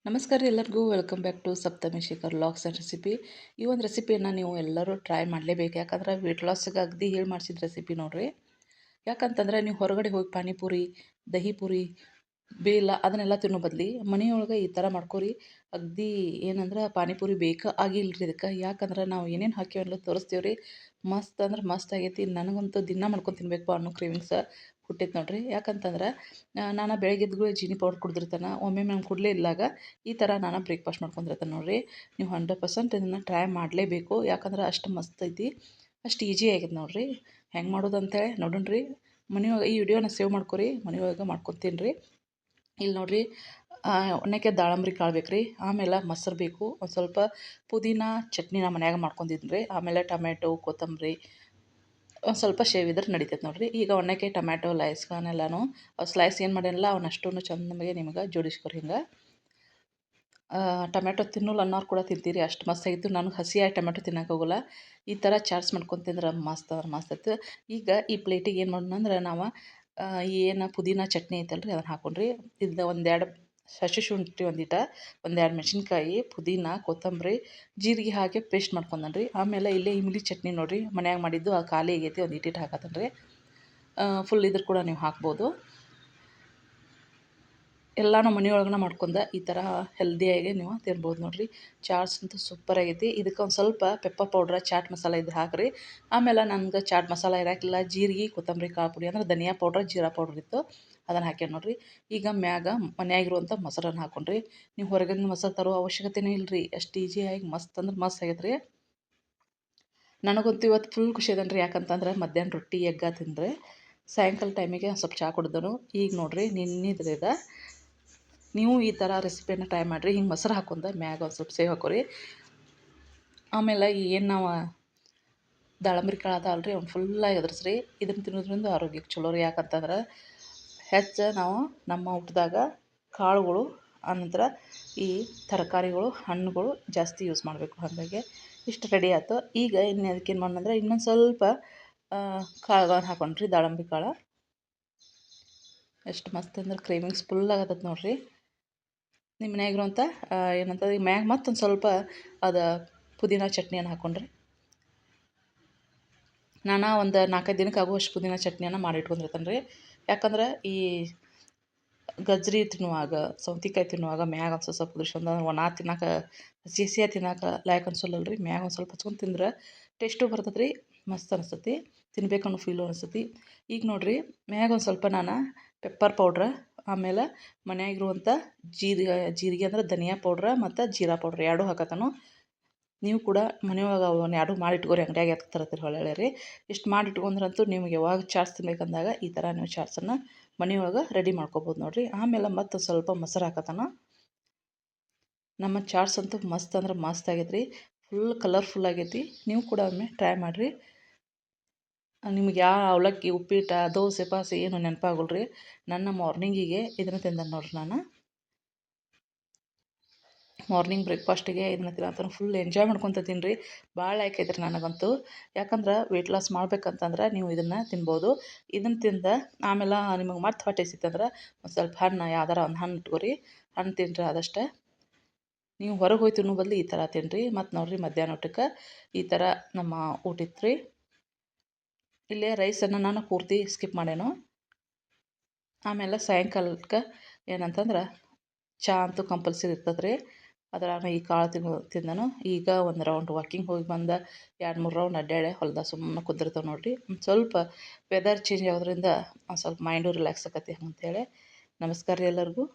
ನಮಸ್ಕಾರ ರೀ ಎಲ್ಲರಿಗೂ welcome back to Saptami Shekhar logs and recipe. ಈ ಒಂದು ರೆಸಿಪಿಯನ್ನು ನೀವು ಎಲ್ಲರೂ ಟ್ರೈ ಮಾಡಲೇಬೇಕು. ಯಾಕಂದ್ರೆ ವೆಯ್ಟ್ ಲಾಸ್ಗೆ ಅಗದಿ ಹೇಳಿ ಮಾಡಿಸಿದ ರೆಸಿಪಿ ನೋಡಿರಿ. ಯಾಕಂತಂದ್ರೆ ನೀವು ಹೊರಗಡೆ ಹೋಗಿ ಪಾನಿಪುರಿ, ದಹಿ ಪೂರಿ, ಬೇಲ ಅದನ್ನೆಲ್ಲ ತಿನ್ನೋ ಬದಲಿ ಮನೆಯೊಳಗೆ ಈ ಥರ ಮಾಡ್ಕೊರಿ. ಅಗದಿ ಏನಂದ್ರೆ ಪಾನಿಪುರಿ ಬೇಕಾ ಆಗಿಲ್ಲ ರೀ ಇದಕ್ಕೆ. ಯಾಕಂದ್ರೆ ನಾವು ಏನೇನು ಹಾಕಿವೆಲ್ಲ ತೋರಿಸ್ತೀವಿ ರೀ. ಮಸ್ತ್ ಅಂದ್ರೆ ಮಸ್ತ್ ಆಗೈತಿ. ನನಗಂತೂ ದಿನ ಮಾಡ್ಕೊಂಡು ತಿನ್ನಬೇಕು ಅನ್ನೋ ಕ್ರೇವಿಂಗ್ಸ್ ಹುಟ್ಟೈತೆ ನೋಡಿರಿ. ಯಾಕಂತಂದ್ರೆ ನಾನು ಬೆಳಗ್ಗೆ ಎದ್ದು ಜೀನಿ ಪೌಡ್ರ್ ಕುಡ್ದಿರ್ತಾನೆ. ಒಮ್ಮೆ ನಾನು ಕುಡಲೇ ಇಲ್ಲಾಗ ಈ ಥರ ನಾನು ಬ್ರೇಕ್ಫಾಸ್ಟ್ ಮಾಡ್ಕೊಂಡಿರ್ತಾನೆ ನೋಡಿರಿ. ನೀವು 100% ಇದನ್ನು ಟ್ರೈ ಮಾಡಲೇಬೇಕು. ಯಾಕಂದ್ರೆ ಅಷ್ಟು ಮಸ್ತ್ ಐತಿ, ಅಷ್ಟು ಈಜಿ ಆಗೈತೆ ನೋಡಿರಿ. ಹೆಂಗೆ ಮಾಡೋದು ಅಂತೇಳಿ ನೋಡೋಣ ರೀ. ಮನೆಯೊಳಗೆ ಈ ವಿಡಿಯೋನ ಸೇವ್ ಮಾಡ್ಕೊರಿ, ಮನೆಯೊಳಗೆ ಮಾಡ್ಕೊತೀನಿ ರೀ. ಇಲ್ಲಿ ನೋಡಿರಿ, ಒಣಕ್ಕೆ ದಾಳಂಬ್ರಿ ಕಾಳು ಬೇಕು ರೀ. ಆಮೇಲೆ ಮೊಸರು ಬೇಕು, ಒಂದು ಸ್ವಲ್ಪ ಪುದೀನ ಚಟ್ನಿ ನಾನು ಮನ್ಯಾಗ ಮಾಡ್ಕೊಂಡಿದ್ದೀನಿ ರೀ. ಆಮೇಲೆ ಟೊಮೆಟೊ, ಕೊತ್ತಂಬರಿ, ಒಂದು ಸ್ವಲ್ಪ ಶೇವಿದ್ರೆ ನಡಿತೈತೆ ನೋಡಿರಿ. ಈಗ ಒಣಕ್ಕೆ ಟೊಮ್ಯಾಟೊ ಎಲ್ಲನೂ ಸ್ಲೈಸ್ ಏನು ಮಾಡ್ಯಾನಲ್ಲ ಅವನಷ್ಟೂ ಚೆಂದಗೆ ನಿಮಗೆ ಜೋಡಿಸ್ಕೊರಿ. ಹಿಂಗೆ ಟೊಮ್ಯಾಟೊ ತಿನ್ನೋಲ್ಲ ಅನ್ನೋರು ಕೂಡ ತಿಂತೀರಿ, ಅಷ್ಟು ಮಸ್ತ್ ಆಗಿತ್ತು. ನನಗೆ ಹಸಿಯಾಗಿ ಟೊಮ್ಯಾಟೊ ತಿನ್ನೋಕೆ ಹೋಗಲ್ಲ. ಈ ಥರ ಚಾಟ್ಸ್ ಮಾಡ್ಕೊಂಡು ತಿಂದ್ರೆ ಮಸ್ತ್ ಅಂದ್ರೆ ಮಸ್ತ್ ಇತ್ತು. ಈಗ ಈ ಪ್ಲೇಟಿಗೆ ಏನು ಮಾಡೋಣ ಅಂದ್ರೆ ನಾವು ಏನು ಪುದೀನ ಚಟ್ನಿ ಐತಲ್ಲ ರೀ ಅದನ್ನು ಹಾಕೊಂಡ್ರಿ. ಇದು ಒಂದೆರಡು ಹಸಿ ಶುಂಠಿ, ಒಂದೆರಡು ಮೆಣಸಿನ್ಕಾಯಿ, ಪುದೀನ, ಕೊತ್ತಂಬರಿ, ಜೀರಿಗೆ ಹಾಕಿ ಪೇಸ್ಟ್ ಮಾಡ್ಕೊಂಡನ್ ರೀ. ಆಮೇಲೆ ಇಲ್ಲೇ ಇಮ್ಲಿ ಚಟ್ನಿ ನೋಡಿರಿ, ಮನ್ಯಾಗ ಮಾಡಿದ್ದು ಆ ಖಾಲಿ ಆಗೈತಿ, ಒಂದು ಇಟ್ಟಿಟ್ಟು ಹಾಕತ್ತೇನೆ ರೀ. ಫುಲ್ ಇದ್ರ ಕೂಡ ನೀವು ಹಾಕ್ಬೋದು. ಎಲ್ಲನೂ ಮನೆಯೊಳಗನ ಮಾಡ್ಕೊಂಡು ಈ ಥರ ಹೆಲ್ದಿಯಾಗಿ ನೀವು ತಿನ್ಬೋದು ನೋಡಿರಿ. ಚಾಟ್ಸ್ ಅಂತೂ ಸೂಪರ್ ಆಗೈತಿ. ಇದಕ್ಕೆ ಒಂದು ಸ್ವಲ್ಪ ಪೆಪ್ಪರ್ ಪೌಡ್ರ್, ಚಾಟ್ ಮಸಾಲ ಇದ್ರೆ ಹಾಕಿರಿ. ಆಮೇಲೆ ನನಗೆ ಚಾಟ್ ಮಸಾಲ ಇರೋಕ್ಕಿಲ್ಲ, ಜೀರಿಗೆ, ಕೊತ್ತಂಬರಿ ಕಾಳು ಪುಡಿ ಅಂದ್ರೆ ಧನಿಯಾ ಪೌಡ್ರ್, ಜೀರಾ ಪೌಡ್ರ್ ಇತ್ತು, ಅದನ್ನು ಹಾಕ್ಯಾನ ನೋಡಿರಿ. ಈಗ ಮ್ಯಾಗ ಮನ್ಯಾಗಿರುವಂಥ ಮೊಸರನ್ನು ಹಾಕೊಂಡ್ರಿ. ನೀವು ಹೊರಗಿಂದ ಮೊಸರು ತರೋ ಅವಶ್ಯಕತೆನೇ ಇಲ್ಲ ರೀ. ಅಷ್ಟು ಈಜಿಯಾಗಿ ಮಸ್ತ್ ಅಂದ್ರೆ ಮಸ್ತ್ ಆಗೈತೆ ರೀ. ನನಗಂತೂ ಇವತ್ತು ಫುಲ್ ಖುಷಿ ಅದೇನು ರೀ. ಯಾಕಂತಂದ್ರೆ ಮಧ್ಯಾಹ್ನ ರೊಟ್ಟಿ ಎಗ್ಗ ತಿಂದರೆ ಸಾಯಂಕಾಲ ಟೈಮಿಗೆ ಒಂದು ಸ್ವಲ್ಪ ಚಹಾ ಕುಡಿದನು. ಈಗ ನೋಡಿರಿ ನಿನ್ನಿದ್ರಿದ ನೀವು ಈ ಥರ ರೆಸಿಪಿಯನ್ನು ಟ್ರೈ ಮಾಡಿರಿ. ಹಿಂಗೆ ಮೊಸರು ಹಾಕೊಂಡ ಮ್ಯಾಗ ಒಂದು ಸ್ವಲ್ಪ ಸೇವ್ ಹಾಕೋರಿ. ಆಮೇಲೆ ಏನು ನಾವು ದಾಳಂಬ್ರಿ ಕಾಳು ಅದಾವಲ್ಲ ರೀ, ಅವ್ನು ಫುಲ್ಲಾಗಿ ಎದುರಿಸ್ರಿ. ಇದನ್ನು ತಿನ್ನೋದ್ರಿಂದ ಆರೋಗ್ಯಕ್ಕೆ ಚಲೋ ರೀ. ಯಾಕಂತಂದ್ರೆ ಹೆಚ್ಚು ನಾವು ನಮ್ಮ ಊಟದಾಗ ಕಾಳುಗಳು, ಆನಂತರ ಈ ತರಕಾರಿಗಳು, ಹಣ್ಣುಗಳು ಜಾಸ್ತಿ ಯೂಸ್ ಮಾಡಬೇಕು. ಹಾಗಾಗಿ ಇಷ್ಟು ರೆಡಿ ಆಯ್ತು. ಈಗ ಇನ್ನು ಅದಕ್ಕೇನು ಮಾಡೋಣಂದ್ರೆ ಇನ್ನೊಂದು ಸ್ವಲ್ಪ ಕಾಳುಗಳನ್ನು ಹಾಕೊಂಡ್ರಿ, ದಾಳಂಬ್ರಿ ಕಾಳು. ಎಷ್ಟು ಮಸ್ತ್ ಅಂದ್ರೆ ಕ್ರೇವಿಂಗ್ಸ್ ಫುಲ್ ಆಗತ್ತದ ನೋಡಿರಿ. ನಿಮ್ಮ ಮನ್ಯಾಗಿರುವಂಥ ಏನಂತಂದ್ರೆ ಈಗ ಮ್ಯಾಗ ಮತ್ತೊಂದು ಸ್ವಲ್ಪ ಅದು ಪುದೀನ ಚಟ್ನಿಯನ್ನು ಹಾಕ್ಕೊಂಡ್ರಿ. ನಾನು ಒಂದು 4-5 ದಿನಕ್ಕೆ ಆಗುವಷ್ಟು ಪುದೀನ ಚಟ್ನಿಯನ್ನು ಮಾಡಿ ಇಟ್ಕೊಂಡಿರ್ತಾನೆ ರೀ. ಯಾಕಂದ್ರೆ ಈ ಗಜ್ಜರಿ ತಿನ್ನುವಾಗ, ಸೌತೆಕಾಯಿ ತಿನ್ನುವಾಗ ಮ್ಯಾಗ ಒಂದು ಸ್ವಲ್ಪ ಉದುರ್ಸ್ಕೊಂಡು ಒಣ ತಿನ್ನೋಕೆ, ಹಸಿ ಹಸಿಯಾಗಿ ತಿನ್ನೋಕೆ ಲಾಯಕ್ ಅನ್ಸೋಲ್ಲಲ್ಲ ರೀ. ಮ್ಯಾಗ ಒಂದು ಸ್ವಲ್ಪ ಹಚ್ಕೊಂಡು ತಿಂದ್ರೆ ಟೇಸ್ಟು ಬರ್ತದೆ ರೀ, ಮಸ್ತ್ ಅನಿಸ್ತತಿ, ತಿನ್ಬೇಕನ್ನೋ ಫೀಲು ಅನಿಸ್ತತಿ. ಈಗ ನೋಡಿರಿ, ಮ್ಯಾಗ ಒಂದು ಸ್ವಲ್ಪ ನಾನು ಪೆಪ್ಪರ್ ಪೌಡ್ರ, ಆಮೇಲೆ ಮನ್ಯಾಗಿರುವಂಥ ಜೀರಿಗೆ ಅಂದ್ರೆ ಧನಿಯಾ ಪೌಡ್ರ ಮತ್ತು ಜೀರಾ ಪೌಡ್ರ್ ಎರಡೂ ಹಾಕತ್ತನು. ನೀವು ಕೂಡ ಮನೆಯೊಳಗೆ ಅವನ್ನ ಎರಡೂ ಮಾಡಿ ಇಟ್ಕೊರಿ. ಅಂಗಡಿಯಾಗ ಯಾಕೆ ತರ್ತೀರಿ ಹೊಳ್ಳೆ ರೀ. ಇಷ್ಟು ಮಾಡಿ ಇಟ್ಕೊಂಡ್ರಂತೂ ನಿಮ್ಗೆ ಯಾವಾಗ ಚಾಟ್ಸ್ ತಿನ್ಬೇಕಂದಾಗ ಈ ಥರ ನೀವು ಚಾಟ್ಸನ್ನು ಮನೆಯೊಳಗೆ ರೆಡಿ ಮಾಡ್ಕೊಬೋದು ನೋಡಿರಿ. ಆಮೇಲೆ ಮತ್ತು ಸ್ವಲ್ಪ ಮೊಸರು ಹಾಕತ್ತಾನ. ನಮ್ಮ ಚಾಟ್ಸ್ ಅಂತೂ ಮಸ್ತ್ ಅಂದ್ರೆ ಮಸ್ತ್ ಆಗೈತೆ ರೀ. ಫುಲ್ ಕಲರ್ಫುಲ್ ಆಗೈತಿ. ನೀವು ಕೂಡ ಒಮ್ಮೆ ಟ್ರೈ ಮಾಡಿರಿ. ನಿಮ್ಗೆ ಯಾವ ಅವಲಕ್ಕಿ, ಉಪ್ಪಿಟ್ಟು, ದೋಸೆ ಪಾಸೆ ಏನು ನೆನಪಾಗಲ್ಲ ರೀ. ನನ್ನ ಮಾರ್ನಿಂಗಿಗೆ ಇದನ್ನು ತಿಂದೆ ನೋಡ್ರಿ. ನಾನು ಮಾರ್ನಿಂಗ್ ಬ್ರೇಕ್ಫಾಸ್ಟಿಗೆ ಇದನ್ನ ತಿನ್ನತ್ತಾನ. ಫುಲ್ ಎಂಜಾಯ್ ಮಾಡ್ಕೊತ ತಿನ್ನಿರಿ. ಭಾಳ ಲೈಕ್ ಐತೆ ರೀ ನನಗಂತೂ. ಯಾಕಂದ್ರೆ ವೆಯ್ಟ್ ಲಾಸ್ ಮಾಡ್ಬೇಕಂತಂದ್ರೆ ನೀವು ಇದನ್ನು ತಿನ್ಬೋದು. ಇದನ್ನು ತಿಂದು ಆಮೇಲೆ ನಿಮಗೆ ಮತ್ತೆ ಹೊಟ್ಟೆ ಹಸಿತಂದ್ರೆ ಒಂದು ಸ್ವಲ್ಪ ಹಣ್ಣು, ಯಾವ್ದಾರ ಒಂದು ಹಣ್ಣು ಇಟ್ಕೊರಿ, ಹಣ್ಣು ತಿನ್ನಿರಿ ಆದಷ್ಟು. ನೀವು ಹೊರಗೆ ಹೋಗಿ ತಿನ್ನೋ ಬದಲು ಈ ಥರ ತಿನ್ನಿರಿ. ಮತ್ತು ನೋಡಿರಿ, ಮಧ್ಯಾಹ್ನ ಊಟಕ್ಕೆ ಈ ಥರ ನಮ್ಮ ಊಟ ಇತ್ತು ರೀ. ಇಲ್ಲೇ ರೈಸನ್ನು ನಾನು ಪೂರ್ತಿ ಸ್ಕಿಪ್ ಮಾಡೇನು. ಆಮೇಲೆ ಸಾಯಂಕಾಲಕ್ಕೆ ಏನಂತಂದ್ರೆ ಚಹಾ ಅಂತೂ ಕಂಪಲ್ಸರಿ ಇರ್ತದೆ ರೀ. ಅದ್ರಾಗ ಈ ಕಾಳು ತಿಂದನು. ಈಗ ಒಂದು ರೌಂಡ್ ವಾಕಿಂಗ್ ಹೋಗಿ ಬಂದು 2-3 ರೌಂಡ್ ಅಡ್ಡಾಡಿ ಹೊಲ್ದಾಗ ಸುಮ್ಮನೆ ಕುಂದಿರ್ತಾವೆ ನೋಡಿರಿ. ಒಂದು ಸ್ವಲ್ಪ ವೆದರ್ ಚೇಂಜ್ ಆಗೋದ್ರಿಂದ ಒಂದು ಸ್ವಲ್ಪ ಮೈಂಡು ರಿಲ್ಯಾಕ್ಸ್ ಆಕತಿ ಅಂತೇಳಿ. ನಮಸ್ಕಾರ ರೀ ಎಲ್ಲರಿಗೂ.